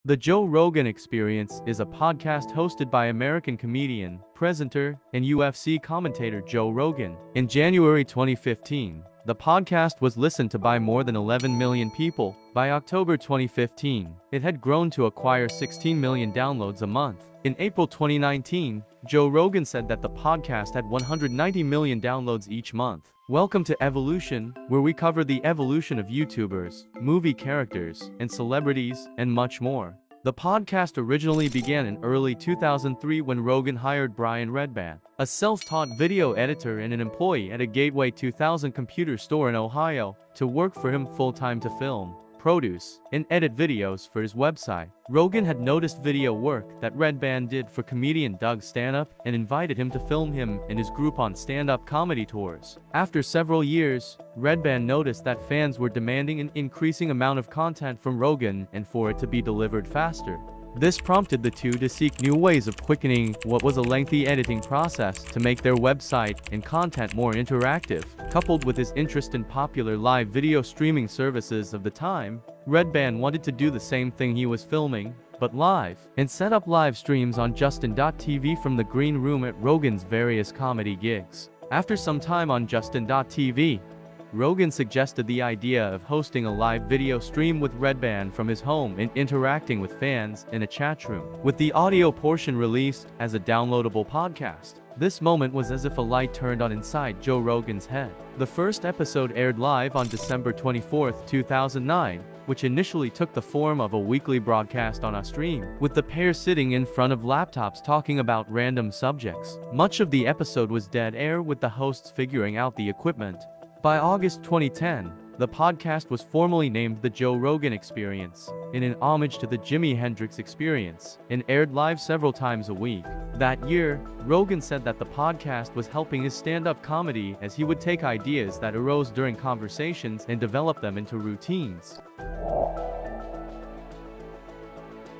The Joe Rogan Experience is a podcast hosted by American comedian, presenter, and UFC commentator Joe Rogan. In January 2015, the podcast was listened to by more than 11 million people. By October 2015, it had grown to acquire 16 million downloads a month. In April 2019, Joe Rogan said that the podcast had 190 million downloads each month. Welcome to Evolution, where we cover the evolution of YouTubers, movie characters, and celebrities, and much more. The podcast originally began in early 2003 when Rogan hired Brian Redban, a self-taught video editor and an employee at a Gateway 2000 computer store in Ohio, to work for him full-time to film, produce, and edit videos for his website. Rogan had noticed video work that Redban did for comedian Doug Stanhope and invited him to film him and his group on stand-up comedy tours. After several years, Redban noticed that fans were demanding an increasing amount of content from Rogan and for it to be delivered faster. This prompted the two to seek new ways of quickening what was a lengthy editing process to make their website and content more interactive. Coupled with his interest in popular live video streaming services of the time, Redban wanted to do the same thing he was filming, but live, and set up live streams on Justin.tv from the green room at Rogan's various comedy gigs. After some time on Justin.tv, Rogan suggested the idea of hosting a live video stream with Redban from his home and interacting with fans in a chat room, with the audio portion released as a downloadable podcast. This moment was as if a light turned on inside Joe Rogan's head. The first episode aired live on December 24, 2009, which initially took the form of a weekly broadcast on a stream, with the pair sitting in front of laptops talking about random subjects. Much of the episode was dead air, with the hosts figuring out the equipment. By August 2010, the podcast was formally named The Joe Rogan Experience, in an homage to the Jimi Hendrix Experience, and aired live several times a week. That year, Rogan said that the podcast was helping his stand-up comedy as he would take ideas that arose during conversations and develop them into routines.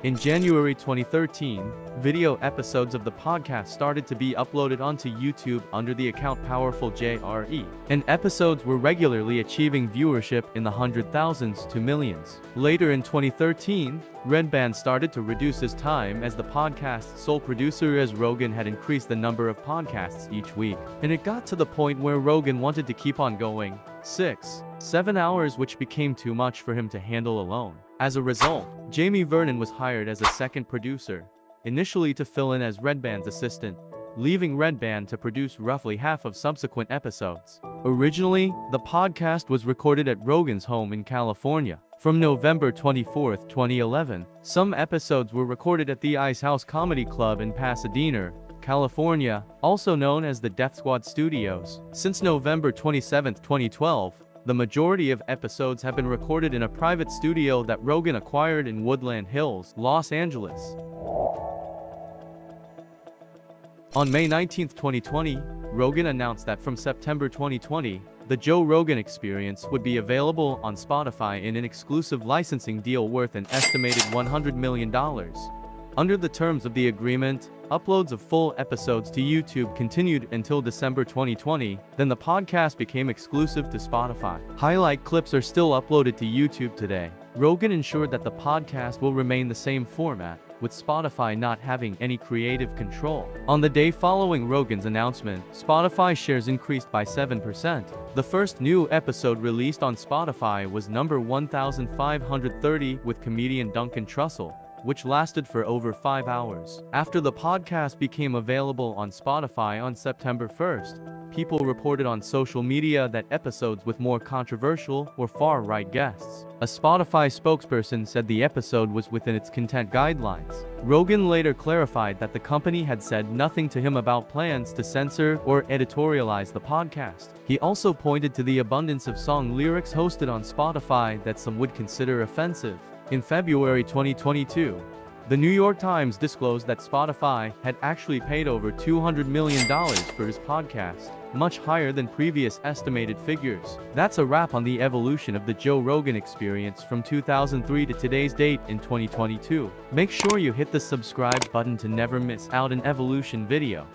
In January 2013, video episodes of the podcast started to be uploaded onto YouTube under the account Powerful JRE, and episodes were regularly achieving viewership in the hundred thousands to millions. Later in 2013, Redban started to reduce his time as the podcast's sole producer, as Rogan had increased the number of podcasts each week, and it got to the point where Rogan wanted to keep on going 6-7 hours, which became too much for him to handle alone. As a result, Jamie Vernon was hired as a second producer, initially to fill in as Redban's assistant, leaving Redban to produce roughly half of subsequent episodes. Originally, the podcast was recorded at Rogan's home in California. From November 24, 2011, some episodes were recorded at the Ice House Comedy Club in Pasadena, California, also known as the Death Squad Studios. Since November 27, 2012, the majority of episodes have been recorded in a private studio that Rogan acquired in Woodland Hills, Los Angeles. On May 19, 2020, Rogan announced that from September 2020, the Joe Rogan Experience would be available on Spotify in an exclusive licensing deal worth an estimated $100 million. Under the terms of the agreement, uploads of full episodes to YouTube continued until December 2020, then the podcast became exclusive to Spotify. Highlight clips are still uploaded to YouTube today. Rogan ensured that the podcast will remain the same format, with Spotify not having any creative control. On the day following Rogan's announcement, Spotify shares increased by 7%. The first new episode released on Spotify was number 1530 with comedian Duncan Trussel, which lasted for over 5 hours. After the podcast became available on Spotify on September 1st, people reported on social media that episodes with more controversial or far-right guests. A Spotify spokesperson said the episode was within its content guidelines. Rogan later clarified that the company had said nothing to him about plans to censor or editorialize the podcast. He also pointed to the abundance of song lyrics hosted on Spotify that some would consider offensive. In February 2022, the New York Times disclosed that Spotify had actually paid over $200 million for his podcast, much higher than previous estimated figures. That's a wrap on the evolution of the Joe Rogan Experience from 2003 to today's date in 2022. Make sure you hit the subscribe button to never miss out an evolution video.